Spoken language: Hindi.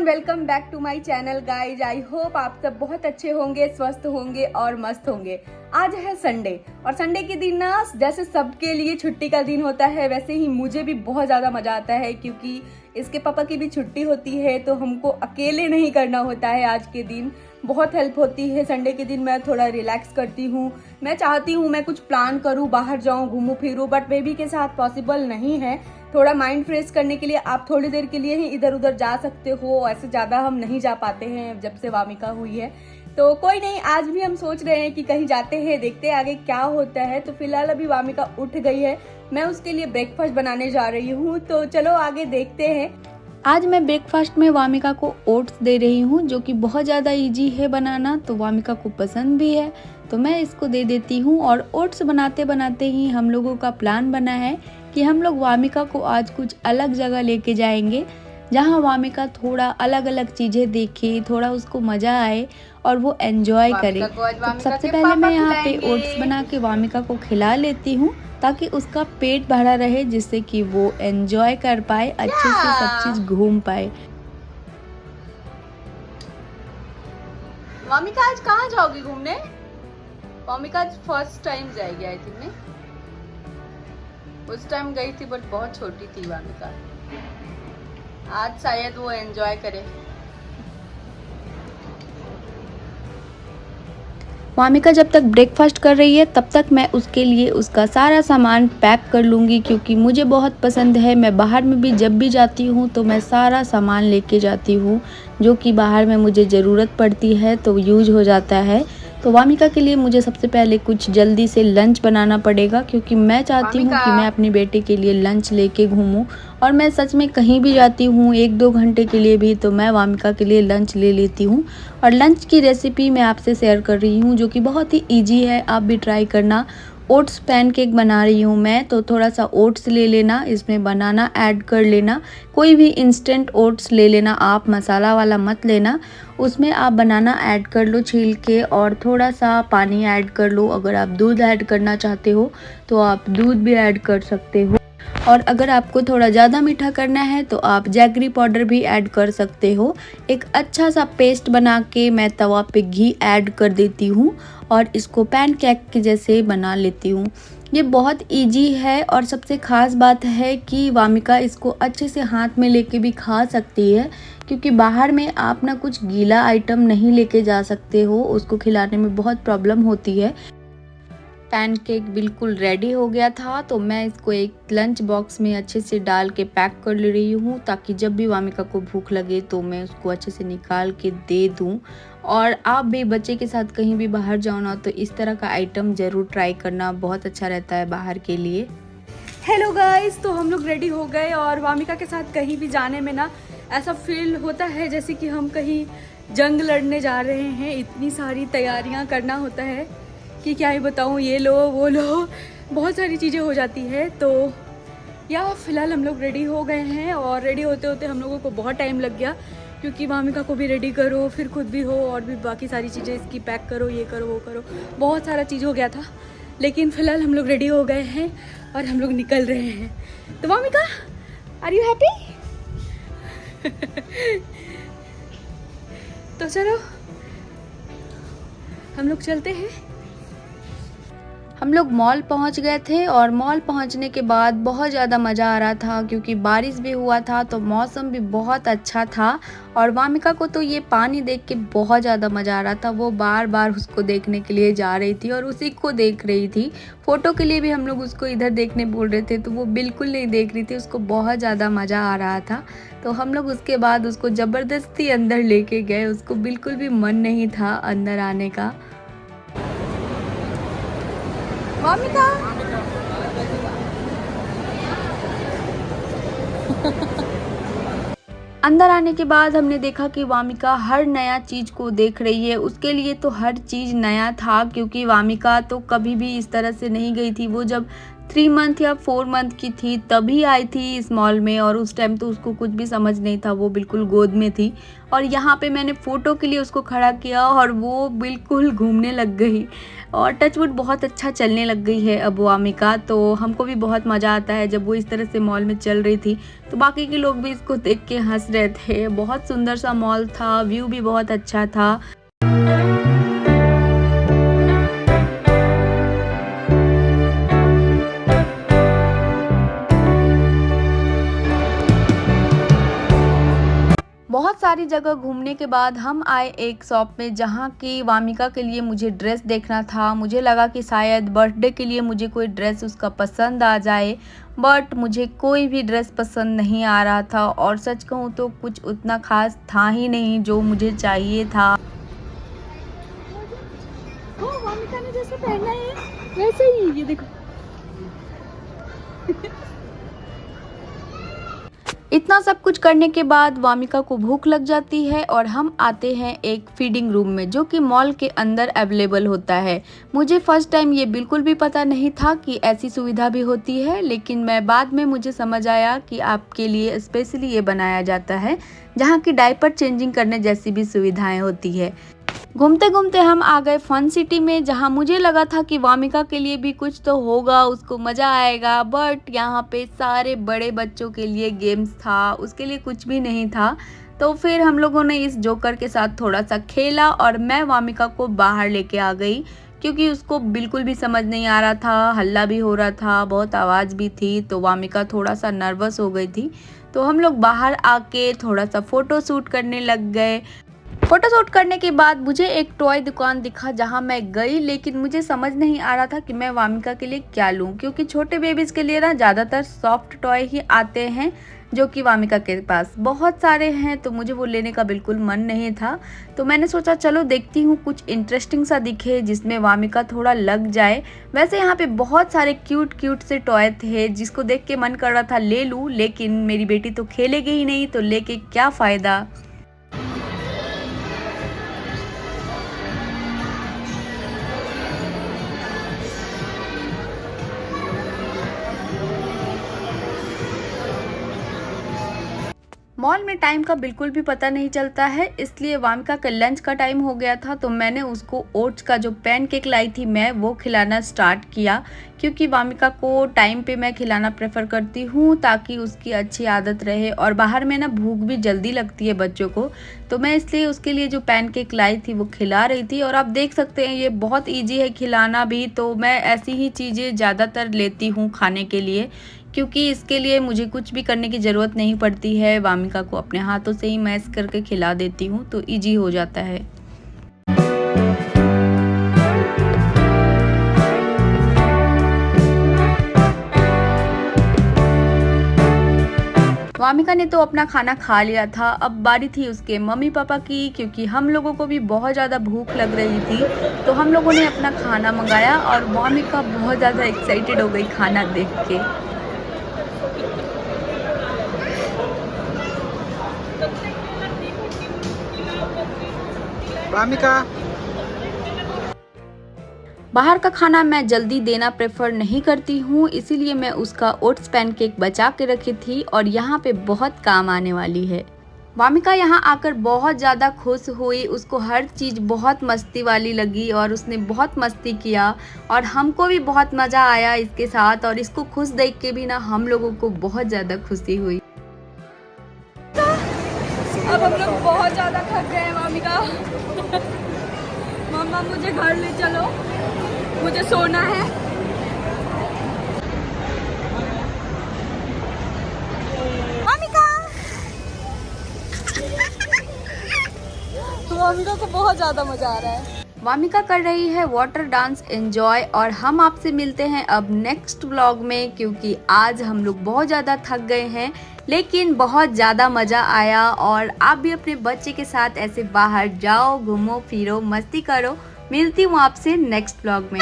Welcome back to my channel guys. I hope आप सब बहुत अच्छे होंगे, स्वस्थ होंगे और मस्त होंगे। आज है संडे और संडे के दिन ना जैसे सबके लिए छुट्टी का दिन होता है वैसे ही मुझे भी बहुत ज़्यादा मज़ा आता है क्योंकि इसके पापा की भी छुट्टी होती है तो हमको अकेले नहीं करना होता है। आज के दिन बहुत हेल्प होती है। संडे के दिन मैं थोड़ा रिलैक्स करती हूँ। मैं चाहती हूँ मैं कुछ प्लान करूँ, बाहर जाऊँ, घूमूं फिरूँ, बट बेबी के साथ पॉसिबल नहीं है। थोड़ा माइंड फ्रेश करने के लिए आप थोड़ी देर के लिए ही इधर उधर जा सकते हो, ऐसे ज़्यादा हम नहीं जा पाते हैं जब से वामिका हुई है। तो कोई नहीं, आज भी हम सोच रहे हैं कि कहीं जाते हैं, देखते हैं आगे क्या होता है। तो फिलहाल अभी वामिका उठ गई है, मैं उसके लिए ब्रेकफास्ट बनाने जा रही हूँ। तो चलो आगे देखते हैं। आज मैं ब्रेकफास्ट में वामिका को ओट्स दे रही हूँ जो कि बहुत ज़्यादा इजी है बनाना, तो वामिका को पसंद भी है तो मैं इसको दे देती हूँ। और ओट्स बनाते बनाते ही हम लोगों का प्लान बना है कि हम लोग वामिका को आज कुछ अलग जगह लेके जाएंगे जहाँ वामिका थोड़ा अलग अलग चीज़ें देखे, थोड़ा उसको मज़ा आए और वो एंजॉय करे। तो सबसे पहले मैं यहाँ पे ओट्स बना के वामिका को खिला लेती हूँ ताकि उसका पेट भरा रहे, जिससे कि वो एंजॉय कर पाए, अच्छे से सब चीज घूम पाए। वामिका आज कहाँ जाओगी घूमने? वामिका आज फर्स्ट टाइम जाएगी आई थिंक नहीं, उस टाइम गई थी बट बहुत छोटी थी वामिका। आज शायद वो एंजॉय करे। वामिका जब तक ब्रेकफास्ट कर रही है तब तक मैं उसके लिए उसका सारा सामान पैक कर लूँगी क्योंकि मुझे बहुत पसंद है। मैं बाहर में भी जब भी जाती हूँ तो मैं सारा सामान लेके जाती हूँ जो कि बाहर में मुझे ज़रूरत पड़ती है तो यूज हो जाता है। तो वामिका के लिए मुझे सबसे पहले कुछ जल्दी से लंच बनाना पड़ेगा क्योंकि मैं चाहती हूँ कि मैं अपनी बेटी के लिए लंच लेके घूमूं। और मैं सच में कहीं भी जाती हूँ 1-2 घंटे के लिए भी तो मैं वामिका के लिए लंच ले लेती हूँ। और लंच की रेसिपी मैं आपसे शेयर कर रही हूँ जो कि बहुत ही ईजी है, आप भी ट्राई करना। ओट्स पैनकेक बना रही हूँ मैं, तो थोड़ा सा ओट्स ले लेना, इसमें बनाना ऐड कर लेना। कोई भी इंस्टेंट ओट्स ले लेना आप, मसाला वाला मत लेना। उसमें आप बनाना ऐड कर लो छील के और थोड़ा सा पानी ऐड कर लो। अगर आप दूध ऐड करना चाहते हो तो आप दूध भी ऐड कर सकते हो। और अगर आपको थोड़ा ज़्यादा मीठा करना है तो आप जैगरी पाउडर भी ऐड कर सकते हो। एक अच्छा सा पेस्ट बना के मैं तवा पे घी ऐड कर देती हूँ और इसको पैनकेक के जैसे बना लेती हूँ। ये बहुत इजी है और सबसे ख़ास बात है कि वामिका इसको अच्छे से हाथ में लेके भी खा सकती है क्योंकि बाहर में आप ना कुछ गीला आइटम नहीं लेके जा सकते हो, उसको खिलाने में बहुत प्रॉब्लम होती है। पैनकेक बिल्कुल रेडी हो गया था तो मैं इसको एक लंच बॉक्स में अच्छे से डाल के पैक कर ले रही हूँ ताकि जब भी वामिका को भूख लगे तो मैं उसको अच्छे से निकाल के दे दूँ। और आप भी बच्चे के साथ कहीं भी बाहर जाओ ना तो इस तरह का आइटम ज़रूर ट्राई करना, बहुत अच्छा रहता है बाहर के लिए। हेलो गाइस, तो हम लोग रेडी हो गए और वामिका के साथ कहीं भी जाने में ना ऐसा फील होता है जैसे कि हम कहीं जंग लड़ने जा रहे हैं। इतनी सारी तैयारियां करना होता है कि क्या ही बताऊं, ये लो वो लो, बहुत सारी चीज़ें हो जाती है। तो या फिलहाल हम लोग रेडी हो गए हैं और रेडी होते होते हम लोगों को बहुत टाइम लग गया क्योंकि वामिका को भी रेडी करो, फिर खुद भी हो और भी बाकी सारी चीज़ें इसकी पैक करो, ये करो वो करो, बहुत सारा चीज़ हो गया था। लेकिन फिलहाल हम लोग रेडी हो गए हैं और हम लोग निकल रहे हैं। तो वामिका, आर यू हैप्पी? तो चलो हम लोग चलते हैं। हम लोग मॉल पहुंच गए थे और मॉल पहुंचने के बाद बहुत ज़्यादा मज़ा आ रहा था क्योंकि बारिश भी हुआ था तो मौसम भी बहुत अच्छा था। और वामिका को तो ये पानी देख के बहुत ज़्यादा मज़ा आ रहा था, वो बार बार उसको देखने के लिए जा रही थी और उसी को देख रही थी। फ़ोटो के लिए भी हम लोग उसको इधर देखने बोल रहे थे तो वो बिल्कुल नहीं देख रही थी, उसको बहुत ज़्यादा मज़ा आ रहा था। तो हम लोग उसके बाद उसको ज़बरदस्ती अंदर लेके गए, उसको बिल्कुल भी मन नहीं था अंदर आने का। वामिका अंदर आने के बाद हमने देखा कि वामिका हर नया चीज़ को देख रही है। उसके लिए तो हर चीज़ नया था क्योंकि वामिका तो कभी भी इस तरह से नहीं गई थी। वो जब 3 मंथ या 4 मंथ की थी तभी आई थी इस मॉल में और उस टाइम तो उसको कुछ भी समझ नहीं था, वो बिल्कुल गोद में थी। और यहाँ पे मैंने फ़ोटो के लिए उसको खड़ा किया और वो बिल्कुल घूमने लग गई और टचवुड बहुत अच्छा चलने लग गई है अब वामिका, तो हमको भी बहुत मज़ा आता है जब वो इस तरह से मॉल में चल रही थी। तो बाकी के लोग भी इसको देख के हंस रहे थे। बहुत सुंदर सा मॉल था, व्यू भी बहुत अच्छा था। बहुत सारी जगह घूमने के बाद हम आए एक शॉप में जहाँ की वामिका के लिए मुझे ड्रेस देखना था। मुझे लगा कि शायद बर्थडे के लिए मुझे कोई ड्रेस उसका पसंद आ जाए, बट मुझे कोई भी ड्रेस पसंद नहीं आ रहा था और सच कहूँ तो कुछ उतना खास था ही नहीं जो मुझे चाहिए था। वामिका ने जैसे पहना है वैसे ही, ये देखो। इतना सब कुछ करने के बाद वामिका को भूख लग जाती है और हम आते हैं एक फीडिंग रूम में जो कि मॉल के अंदर अवेलेबल होता है। मुझे फर्स्ट टाइम ये बिल्कुल भी पता नहीं था कि ऐसी सुविधा भी होती है, लेकिन मैं बाद में मुझे समझ आया कि आपके लिए स्पेशली ये बनाया जाता है जहाँ की डायपर चेंजिंग करने जैसी भी सुविधाएं होती है। घूमते घूमते हम आ गए फन सिटी में, जहाँ मुझे लगा था कि वामिका के लिए भी कुछ तो होगा, उसको मज़ा आएगा, बट यहाँ पे सारे बड़े बच्चों के लिए गेम्स था, उसके लिए कुछ भी नहीं था। तो फिर हम लोगों ने इस जोकर के साथ थोड़ा सा खेला और मैं वामिका को बाहर लेके आ गई क्योंकि उसको बिल्कुल भी समझ नहीं आ रहा था, हल्ला भी हो रहा था, बहुत आवाज़ भी थी, तो वामिका थोड़ा सा नर्वस हो गई थी। तो हम लोग बाहर आके थोड़ा सा फ़ोटो शूट करने लग गए। फोटो शूट करने के बाद मुझे एक टॉय दुकान दिखा जहां मैं गई, लेकिन मुझे समझ नहीं आ रहा था कि मैं वामिका के लिए क्या लूं, क्योंकि छोटे बेबीज़ के लिए ना ज़्यादातर सॉफ्ट टॉय ही आते हैं जो कि वामिका के पास बहुत सारे हैं, तो मुझे वो लेने का बिल्कुल मन नहीं था। तो मैंने सोचा चलो देखती हूँ कुछ इंटरेस्टिंग सा दिखे जिसमें वामिका थोड़ा लग जाए। वैसे यहाँ पे बहुत सारे क्यूट से टॉय थे जिसको देख के मन कर रहा था ले लूँ, लेकिन मेरी बेटी तो खेलेगी ही नहीं, तो लेके क्या फ़ायदा। मॉल में टाइम का बिल्कुल भी पता नहीं चलता है, इसलिए वामिका का लंच का टाइम हो गया था, तो मैंने उसको ओट्स का जो पैनकेक लाई थी मैं वो खिलाना स्टार्ट किया, क्योंकि वामिका को टाइम पे मैं खिलाना प्रेफर करती हूँ ताकि उसकी अच्छी आदत रहे। और बाहर में ना भूख भी जल्दी लगती है बच्चों को, तो मैं इसलिए उसके लिए जो पैनकेक लाई थी वो खिला रही थी। और आप देख सकते हैं ये बहुत ईजी है खिलाना भी, तो मैं ऐसी ही चीज़ें ज़्यादातर लेती हूँ खाने के लिए, क्योंकि इसके लिए मुझे कुछ भी करने की ज़रूरत नहीं पड़ती है। वामिका को अपने हाथों से ही मैश करके खिला देती हूँ, तो इजी हो जाता है। वामिका ने तो अपना खाना खा लिया था, अब बारी थी उसके मम्मी पापा की, क्योंकि हम लोगों को भी बहुत ज़्यादा भूख लग रही थी, तो हम लोगों ने अपना खाना मंगाया और वामिका बहुत ज़्यादा एक्साइटेड हो गई खाना देख के। वामिका, बाहर का खाना मैं जल्दी देना प्रेफर नहीं करती हूँ, इसीलिए मैं उसका ओट्स पैनकेक बचा के रखी थी और यहाँ पे बहुत काम आने वाली है। वामिका यहाँ आकर बहुत ज़्यादा खुश हुई, उसको हर चीज़ बहुत मस्ती वाली लगी और उसने बहुत मस्ती किया और हमको भी बहुत मज़ा आया इसके साथ, और इसको खुश देख के भी ना हम लोगों को बहुत ज़्यादा खुशी हुई। अब हम लोग बहुत ज़्यादा थक गए हैं। वामिका, मम्मा मुझे घर ले चलो, मुझे सोना है। वामिका को बहुत ज़्यादा मज़ा आ रहा है। वामिका कर रही है वाटर डांस एंजॉय, और हम आपसे मिलते हैं अब नेक्स्ट व्लॉग में, क्योंकि आज हम लोग बहुत ज़्यादा थक गए हैं, लेकिन बहुत ज़्यादा मज़ा आया। और आप भी अपने बच्चे के साथ ऐसे बाहर जाओ, घूमो फिरो, मस्ती करो। मिलती हूँ आपसे नेक्स्ट व्लॉग में।